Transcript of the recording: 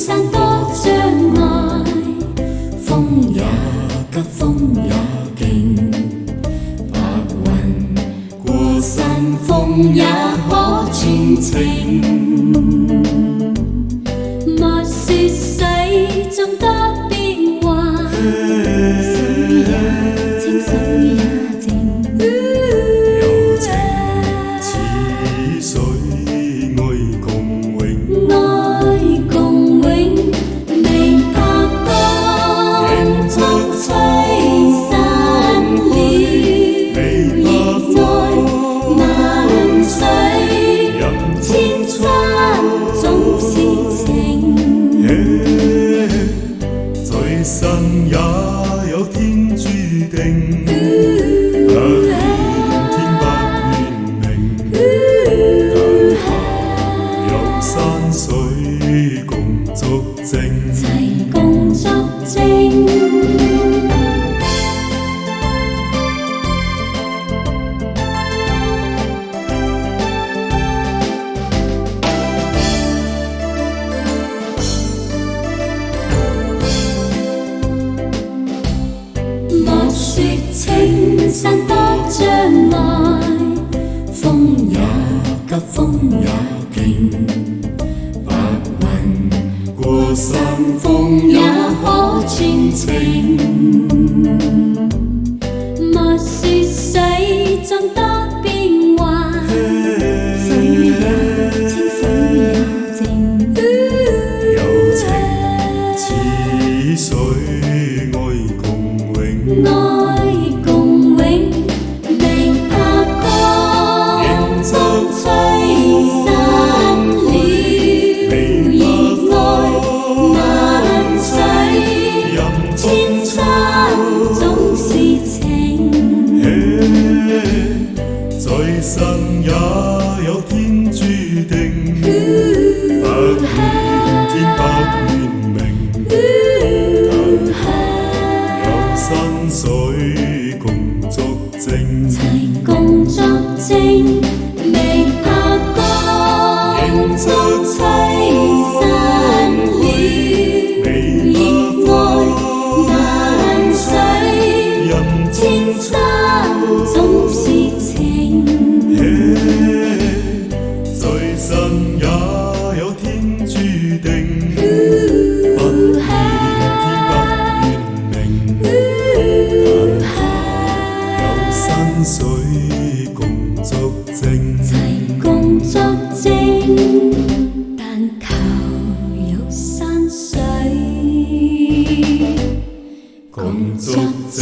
散多障礙，風也急，風也勁，白雲過山峰也可傳情。莫說世眾多變幻，水也清，水也靜。柔情似水，愛共永，愛共永，未拍乾，風吹散了熱愛萬水，千山總是情。在生也有天注定，不見天不願明，有山水共作證，齊共作證。莫說青山多障礙，風也急，風也勁，白雲過山峰也可傳情。莫說世眾多變幻，水也清，水也靜。柔情似水，愛共永，愛共永，未拍乾，風吹散了熱愛萬水，千山總是情。在生也有天注定，不見天不願明，有山水共作證，齊共作證，未拍乾，風吹散了熱愛萬水，千山總是情。在生也有天注定，不見天不願明，有山水共作證，齊共作證，但求有山水共作證。